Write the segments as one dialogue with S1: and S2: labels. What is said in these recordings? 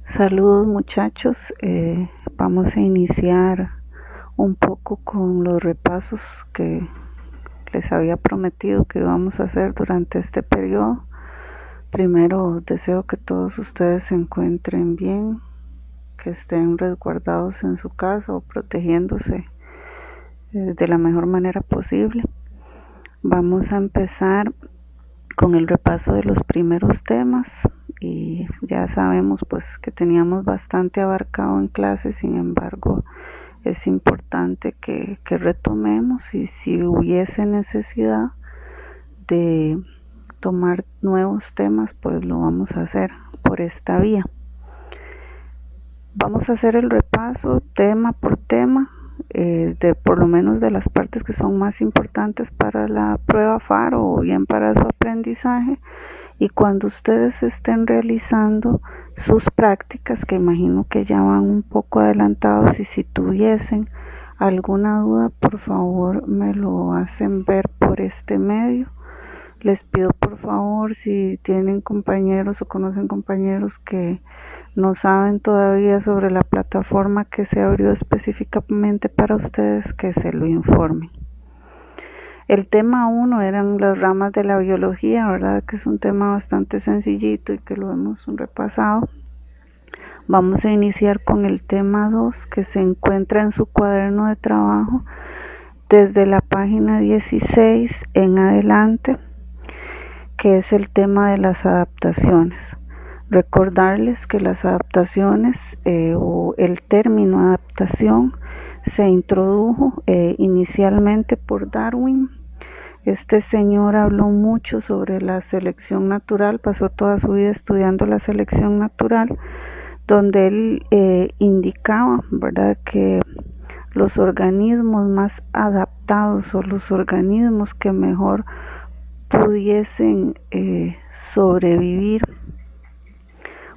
S1: Saludos muchachos, vamos a iniciar un poco con los repasos que les había prometido que íbamos a hacer durante este periodo. Primero deseo que todos ustedes se encuentren bien, que estén resguardados en su casa o protegiéndose de la mejor manera posible. Vamos a empezar con el repaso de los primeros temas y ya sabemos pues que teníamos bastante abarcado en clase, sin embargo es importante que retomemos, y si hubiese necesidad de tomar nuevos temas pues lo vamos a hacer por esta vía. Vamos a hacer el repaso tema por tema, de por lo menos de las partes que son más importantes para la prueba FAR o bien para su aprendizaje. Y cuando ustedes estén realizando sus prácticas, que imagino que ya van un poco adelantados, y si tuviesen alguna duda, por favor me lo hacen ver por este medio. Les pido por favor, si tienen compañeros o conocen compañeros que no saben todavía sobre la plataforma que se abrió específicamente para ustedes, que se lo informen. El tema 1 eran las ramas de la biología, ¿verdad? Que es un tema bastante sencillito y que lo hemos repasado. Vamos a iniciar con el tema 2, que se encuentra en su cuaderno de trabajo desde la página 16 en adelante, que es el tema de las adaptaciones. Recordarles que las adaptaciones o el término adaptación se introdujo inicialmente por Darwin. Este señor habló mucho sobre la selección natural, pasó toda su vida estudiando la selección natural, donde él indicaba, ¿verdad?, que los organismos más adaptados o los organismos que mejor pudiesen sobrevivir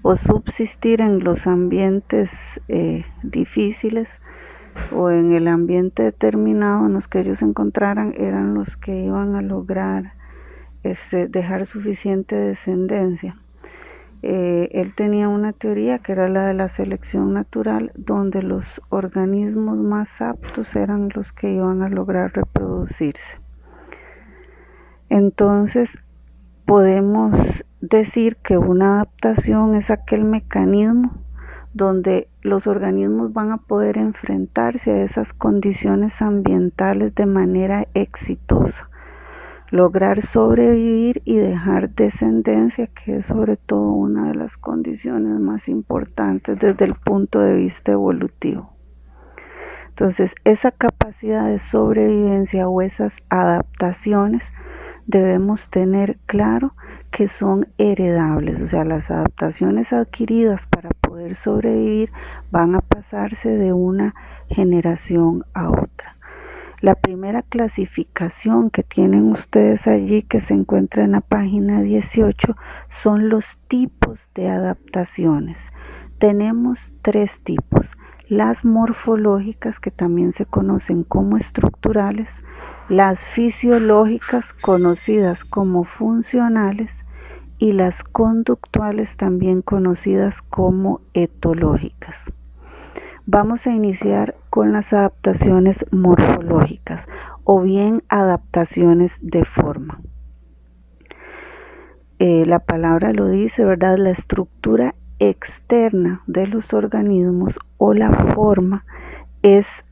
S1: o subsistir en los ambientes difíciles o en el ambiente determinado en los que ellos se encontraran, eran los que iban a lograr dejar suficiente descendencia. Él tenía una teoría que era la de la selección natural, donde los organismos más aptos eran los que iban a lograr reproducirse. Entonces podemos decir que una adaptación es aquel mecanismo donde los organismos van a poder enfrentarse a esas condiciones ambientales de manera exitosa, lograr sobrevivir y dejar descendencia, que es sobre todo una de las condiciones más importantes desde el punto de vista evolutivo. Entonces, esa capacidad de sobrevivencia o esas adaptaciones debemos tener claro que son heredables, o sea, las adaptaciones adquiridas para poder sobrevivir van a pasarse de una generación a otra. La primera clasificación que tienen ustedes allí, que se encuentra en la página 18, son los tipos de adaptaciones. Tenemos 3 tipos: las morfológicas, que también se conocen como estructurales; las fisiológicas, conocidas como funcionales; y las conductuales, también conocidas como etológicas. Vamos a iniciar con las adaptaciones morfológicas o bien adaptaciones de forma. La palabra lo dice, ¿verdad? La estructura externa de los organismos o la forma es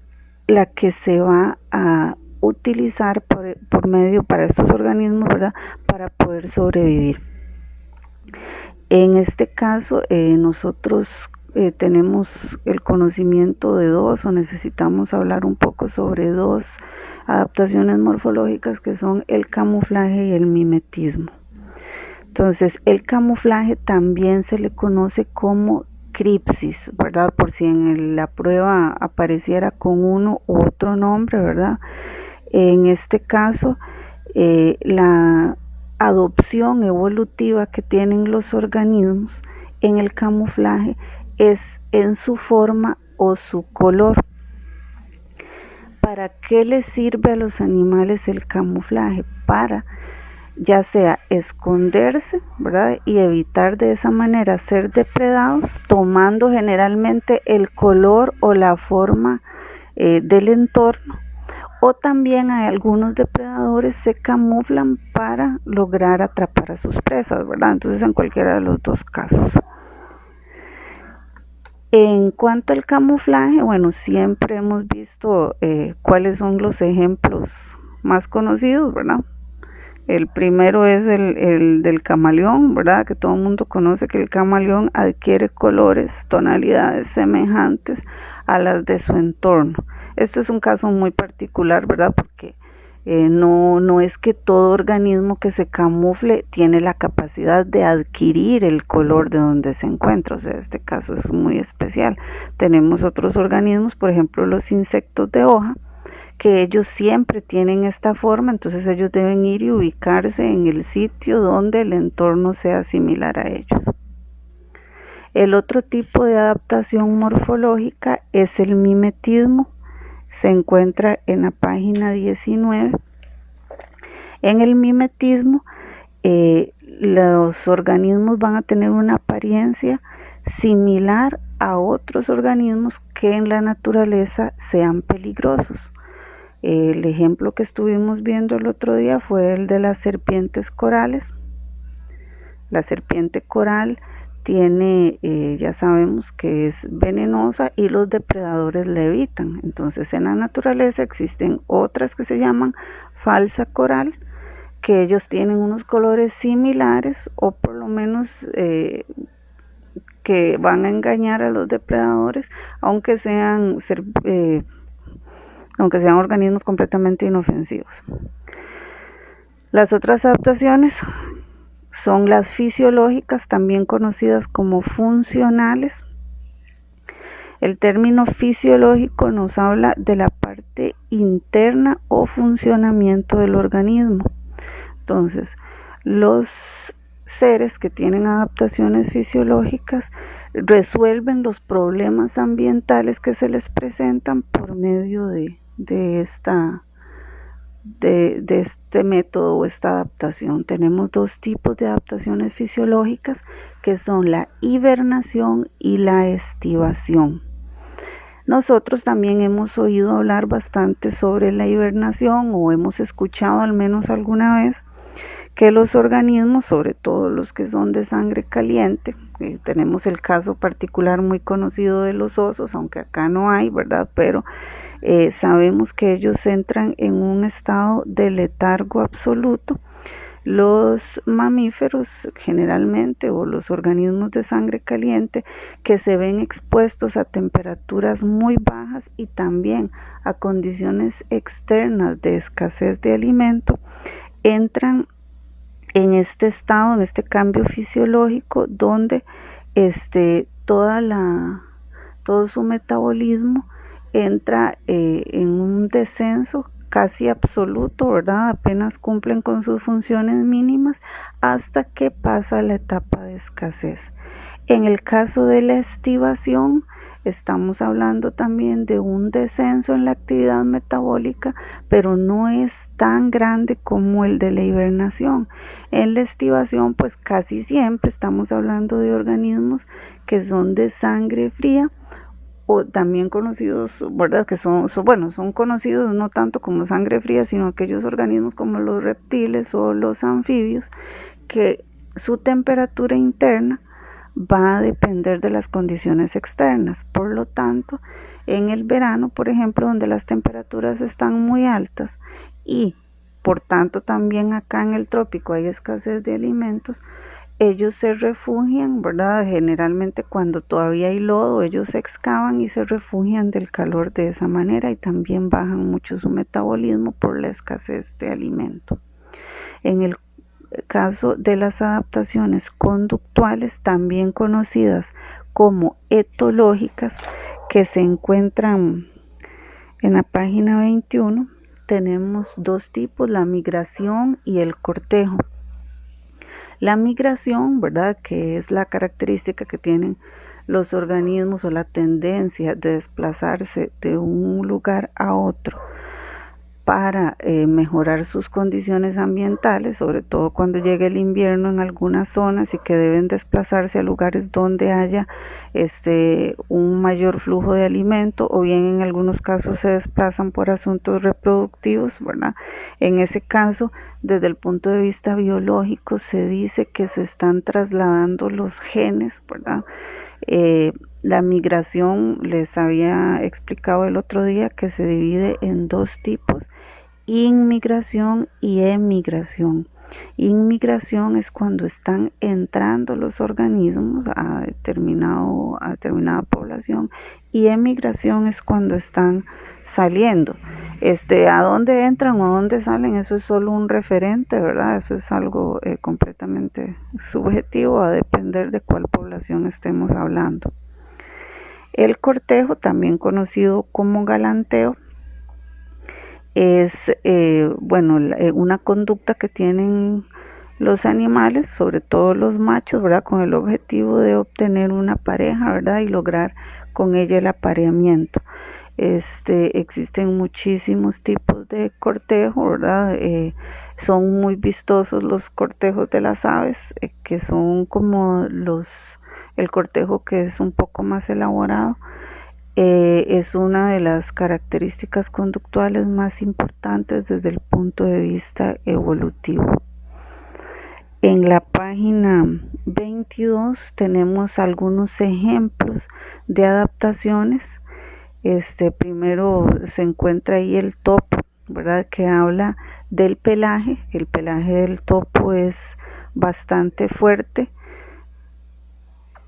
S1: la que se va a utilizar por medio para estos organismos, ¿verdad?, para poder sobrevivir. En este caso nosotros tenemos el conocimiento de 2, o necesitamos hablar un poco sobre 2 adaptaciones morfológicas, que son el camuflaje y el mimetismo. Entonces, el camuflaje también se le conoce como cripsis, ¿verdad? Por si en la prueba apareciera con uno u otro nombre, ¿verdad? En este caso, la adopción evolutiva que tienen los organismos en el camuflaje es en su forma o su color. ¿Para qué les sirve a los animales el camuflaje? Para ya sea esconderse, ¿verdad? Y evitar de esa manera ser depredados, tomando generalmente el color o la forma del entorno. O también hay algunos depredadores se camuflan para lograr atrapar a sus presas, ¿verdad? Entonces en cualquiera de los dos casos. En cuanto al camuflaje, bueno, siempre hemos visto cuáles son los ejemplos más conocidos, ¿verdad? El primero es el del camaleón, ¿verdad? Que todo el mundo conoce que el camaleón adquiere colores, tonalidades semejantes a las de su entorno. Esto es un caso muy particular, ¿verdad? Porque no es que todo organismo que se camufle tiene la capacidad de adquirir el color de donde se encuentra. O sea, este caso es muy especial. Tenemos otros organismos, por ejemplo, los insectos de hoja, que ellos siempre tienen esta forma, entonces ellos deben ir y ubicarse en el sitio donde el entorno sea similar a ellos. El otro tipo de adaptación morfológica es el mimetismo, se encuentra en la página 19. En el mimetismo, los organismos van a tener una apariencia similar a otros organismos que en la naturaleza sean peligrosos. El ejemplo que estuvimos viendo el otro día fue el de las serpientes corales. La serpiente coral tiene, ya sabemos que es venenosa y los depredadores la evitan. Entonces en la naturaleza existen otras que se llaman falsa coral, que ellos tienen unos colores similares o por lo menos que van a engañar a los depredadores, aunque sean organismos completamente inofensivos. Las otras adaptaciones son las fisiológicas, también conocidas como funcionales. El término fisiológico nos habla de la parte interna o funcionamiento del organismo. Entonces, los seres que tienen adaptaciones fisiológicas resuelven los problemas ambientales que se les presentan por medio de este método o esta adaptación. Tenemos dos tipos de adaptaciones fisiológicas, que son la hibernación y la estivación. Nosotros también hemos oído hablar bastante sobre la hibernación, o hemos escuchado al menos alguna vez que los organismos, sobre todo los que son de sangre caliente, tenemos el caso particular muy conocido de los osos, aunque acá no hay, ¿verdad? Pero sabemos que ellos entran en un estado de letargo absoluto. Los mamíferos generalmente, o los organismos de sangre caliente, que se ven expuestos a temperaturas muy bajas y también a condiciones externas de escasez de alimento, entran en este estado, en este cambio fisiológico, donde todo su metabolismo entra en un descenso casi absoluto, ¿verdad? Apenas cumplen con sus funciones mínimas hasta que pasa la etapa de escasez. En el caso de la estivación, estamos hablando también de un descenso en la actividad metabólica, pero no es tan grande como el de la hibernación. En la estivación, pues casi siempre estamos hablando de organismos que son de sangre fría, o también conocidos, ¿verdad? Que son conocidos no tanto como sangre fría, sino aquellos organismos como los reptiles o los anfibios, que su temperatura interna va a depender de las condiciones externas. Por lo tanto, en el verano, por ejemplo, donde las temperaturas están muy altas y por tanto también acá en el trópico hay escasez de alimentos, ellos se refugian, ¿verdad? Generalmente cuando todavía hay lodo, ellos se excavan y se refugian del calor de esa manera, y también bajan mucho su metabolismo por la escasez de alimento. En el caso de las adaptaciones conductuales, también conocidas como etológicas, que se encuentran en la página 21, tenemos dos tipos: la migración y el cortejo. La migración, ¿verdad?, que es la característica que tienen los organismos, o la tendencia de desplazarse de un lugar a otro para mejorar sus condiciones ambientales, sobre todo cuando llegue el invierno en algunas zonas y que deben desplazarse a lugares donde haya un mayor flujo de alimento, o bien en algunos casos se desplazan por asuntos reproductivos, ¿verdad? En ese caso, desde el punto de vista biológico, se dice que se están trasladando los genes, ¿verdad? La migración, les había explicado el otro día que se divide en dos tipos: inmigración y emigración. Inmigración es cuando están entrando los organismos a determinada población, y emigración es cuando están saliendo. A dónde entran o a dónde salen, eso es solo un referente, ¿verdad? Eso es algo completamente subjetivo, a depender de cuál población estemos hablando. El cortejo, también conocido como galanteo, es una conducta que tienen los animales, sobre todo los machos, ¿verdad? Con el objetivo de obtener una pareja, ¿verdad? Y lograr con ella el apareamiento. Existen muchísimos tipos de cortejo, ¿verdad? Son muy vistosos los cortejos de las aves, que son como el cortejo que es un poco más elaborado. Es una de las características conductuales más importantes desde el punto de vista evolutivo. En la página 22 tenemos algunos ejemplos de adaptaciones. Primero se encuentra ahí el topo, ¿verdad? Que habla del pelaje. El pelaje del topo es bastante fuerte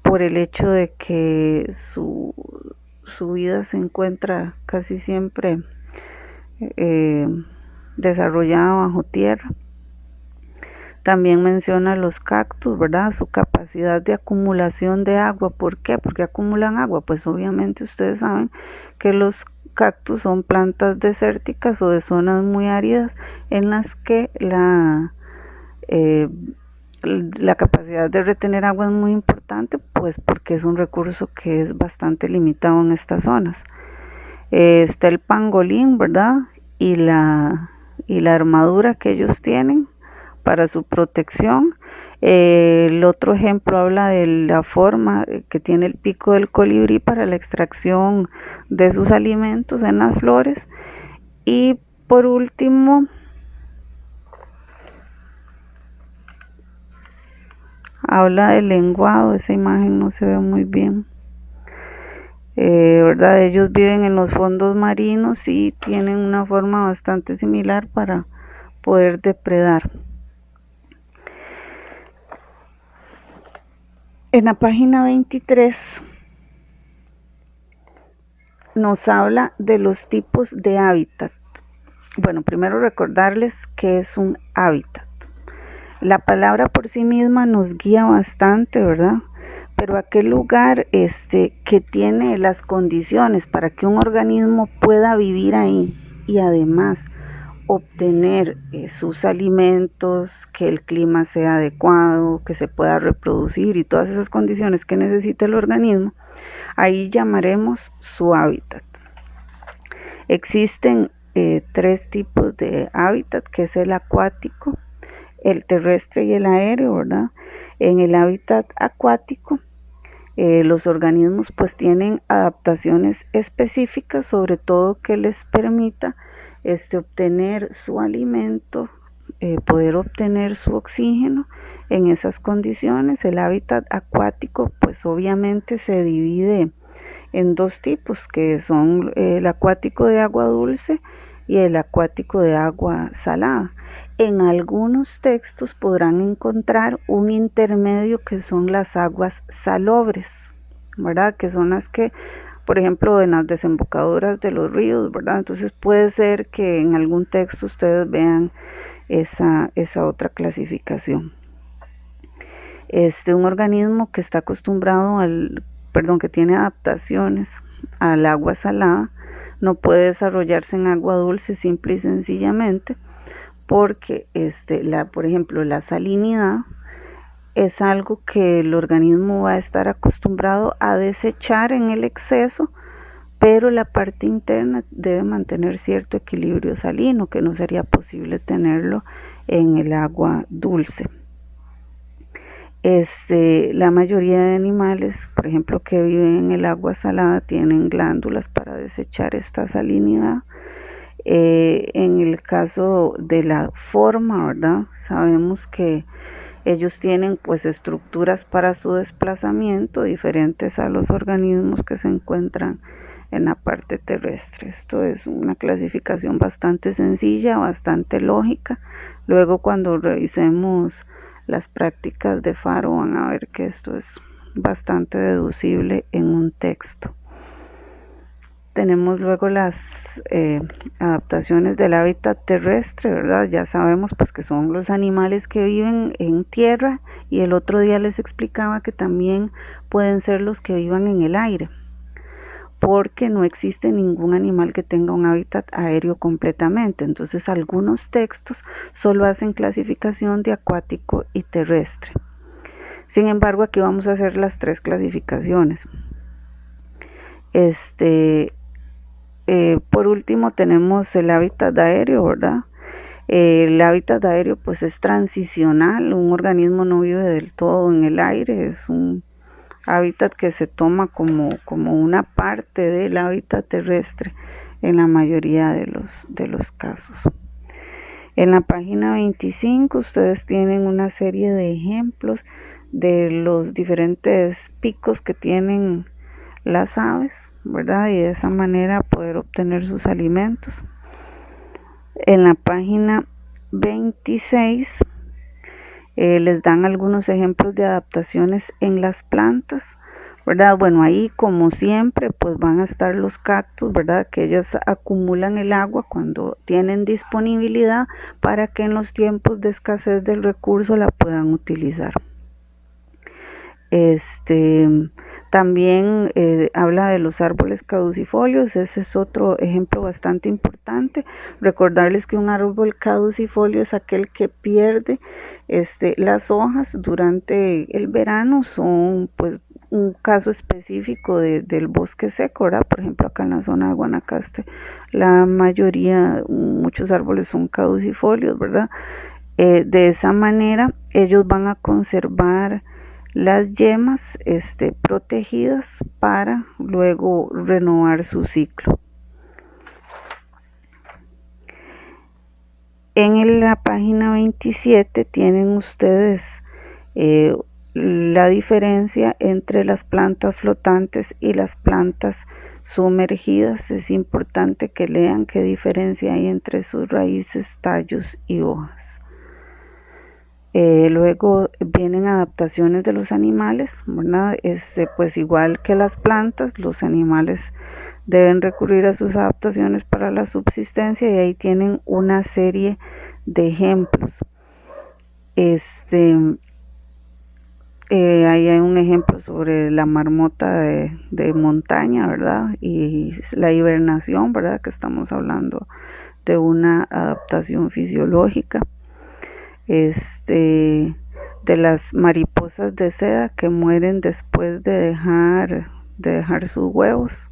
S1: por el hecho de que su vida se encuentra casi siempre desarrollada bajo tierra. También menciona los cactus, ¿verdad? Su capacidad de acumulación de agua. ¿Por qué? Porque acumulan agua. Pues obviamente ustedes saben que los cactus son plantas desérticas o de zonas muy áridas, en las que la capacidad de retener agua es muy importante, pues porque es un recurso que es bastante limitado en estas zonas. Está el pangolín, ¿verdad? Y la armadura que ellos tienen para su protección. El otro ejemplo habla de la forma que tiene el pico del colibrí para la extracción de sus alimentos en las flores. Y por último, habla del lenguado. Esa imagen no se ve muy bien. ¿Verdad? Ellos viven en los fondos marinos y tienen una forma bastante similar para poder depredar. En la página 23 nos habla de los tipos de hábitat. Bueno, primero recordarles qué es un hábitat. La palabra por sí misma nos guía bastante, ¿verdad? Pero aquel lugar que tiene las condiciones para que un organismo pueda vivir ahí y además obtener sus alimentos, que el clima sea adecuado, que se pueda reproducir y todas esas condiciones que necesita el organismo, ahí llamaremos su hábitat. Existen tres tipos de hábitat, que es el acuático, el terrestre y el aéreo, ¿verdad? En el hábitat acuático, los organismos pues tienen adaptaciones específicas, sobre todo que les permita obtener su alimento, poder obtener su oxígeno en esas condiciones. El hábitat acuático pues obviamente se divide en dos tipos, que son el acuático de agua dulce y el acuático de agua salada. En algunos textos podrán encontrar un intermedio, que son las aguas salobres, ¿verdad? Que son las que, por ejemplo, en las desembocaduras de los ríos, ¿verdad? Entonces puede ser que en algún texto ustedes vean esa otra clasificación. Un organismo que está acostumbrado que tiene adaptaciones al agua salada, no puede desarrollarse en agua dulce simple y sencillamente porque por ejemplo, la salinidad es algo que el organismo va a estar acostumbrado a desechar en el exceso pero la parte interna debe mantener cierto equilibrio salino, que no sería posible tenerlo en el agua dulce. La mayoría de animales, por ejemplo, que viven en el agua salada, tienen glándulas para desechar esta salinidad. En el caso de la forma, ¿verdad? Sabemos que ellos tienen pues estructuras para su desplazamiento diferentes a los organismos que se encuentran en la parte terrestre. Esto es una clasificación bastante sencilla, bastante lógica. Luego cuando revisemos las prácticas de Faro van a ver que esto es bastante deducible en un texto. Tenemos luego las adaptaciones del hábitat terrestre, ¿verdad? Ya sabemos pues que son los animales que viven en tierra, y el otro día les explicaba que también pueden ser los que vivan en el aire, porque no existe ningún animal que tenga un hábitat aéreo completamente. Entonces algunos textos solo hacen clasificación de acuático y terrestre. Sin embargo, aquí vamos a hacer las tres clasificaciones. Por último tenemos el hábitat aéreo, ¿verdad? El hábitat aéreo pues es transicional, un organismo no vive del todo en el aire, es un hábitat que se toma como una parte del hábitat terrestre en la mayoría de los casos. En la página 25 ustedes tienen una serie de ejemplos de los diferentes picos que tienen las aves, ¿verdad? Y de esa manera poder obtener sus alimentos. En la página 26 les dan algunos ejemplos de adaptaciones en las plantas, ¿verdad? Bueno, ahí como siempre pues van a estar los cactus, ¿verdad? Que ellos acumulan el agua cuando tienen disponibilidad para que en los tiempos de escasez del recurso la puedan utilizar. También habla de los árboles caducifolios. Ese es otro ejemplo bastante importante. Recordarles que un árbol caducifolio es aquel que pierde las hojas durante el verano. Son pues un caso específico del bosque seco, ¿verdad? Por ejemplo, acá en la zona de Guanacaste, la mayoría, muchos árboles son caducifolios, ¿verdad? De esa manera ellos van a conservar las yemas protegidas para luego renovar su ciclo. En la página 27 tienen ustedes la diferencia entre las plantas flotantes y las plantas sumergidas. Es importante que lean qué diferencia hay entre sus raíces, tallos y hojas. Luego vienen adaptaciones de los animales, ¿verdad? Pues igual que las plantas, los animales deben recurrir a sus adaptaciones para la subsistencia, y ahí tienen una serie de ejemplos. Ahí hay un ejemplo sobre la marmota de montaña, ¿verdad? Y la hibernación, ¿verdad? Que estamos hablando de una adaptación fisiológica. De las mariposas de seda que mueren después de dejar sus huevos.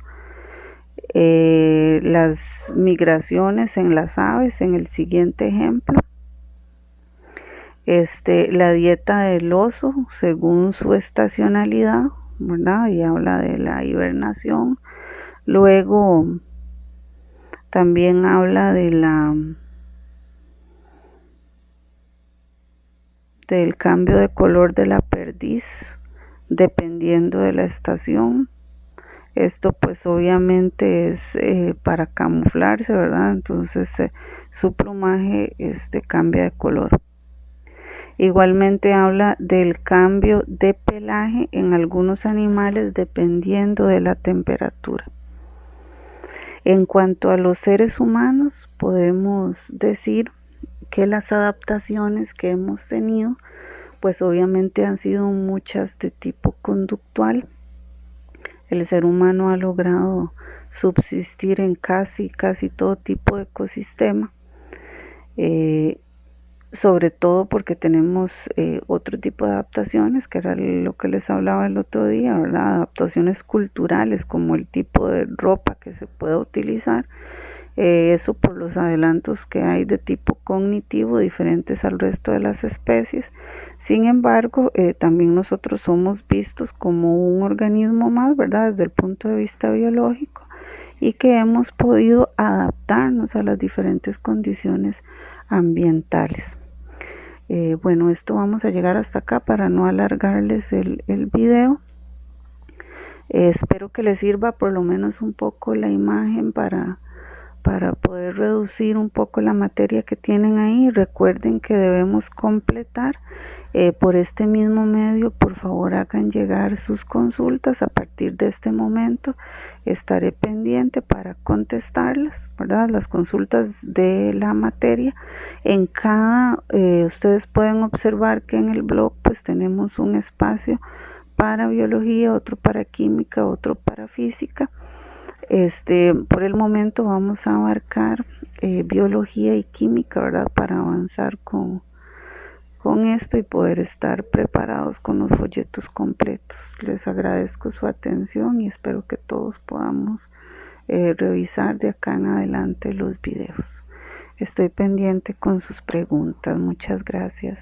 S1: Las migraciones en las aves en el siguiente ejemplo. La dieta del oso según su estacionalidad, ¿verdad? Y habla de la hibernación. Luego también habla del cambio de color de la perdiz dependiendo de la estación. Esto pues obviamente es para camuflarse, ¿verdad? Entonces su plumaje cambia de color. Igualmente habla del cambio de pelaje en algunos animales dependiendo de la temperatura. En cuanto a los seres humanos, podemos decir que las adaptaciones que hemos tenido pues obviamente han sido muchas de tipo conductual. El ser humano ha logrado subsistir en casi todo tipo de ecosistema. sobre todo porque tenemos otro tipo de adaptaciones, que era lo que les hablaba el otro día, ¿verdad? Adaptaciones culturales, como el tipo de ropa que se puede utilizar, eso por los adelantos que hay de tipo cognitivo diferentes al resto de las especies. Sin embargo, también nosotros somos vistos como un organismo más, ¿verdad? Desde el punto de vista biológico, y que hemos podido adaptarnos a las diferentes condiciones ambientales. Bueno, esto vamos a llegar hasta acá para no alargarles el video. Espero que les sirva por lo menos un poco la imagen para poder reducir un poco la materia que tienen ahí. Recuerden que debemos completar por este mismo medio. Por favor, hagan llegar sus consultas. A partir de este momento estaré pendiente para contestarlas, ¿verdad? Las consultas de la materia. En cada, ustedes pueden observar que en el blog pues tenemos un espacio para biología, otro para química, otro para física. Por el momento vamos a abarcar biología y química, ¿verdad? Para avanzar con esto y poder estar preparados con los folletos completos. Les agradezco su atención y espero que todos podamos revisar de acá en adelante los videos. Estoy pendiente con sus preguntas. Muchas gracias.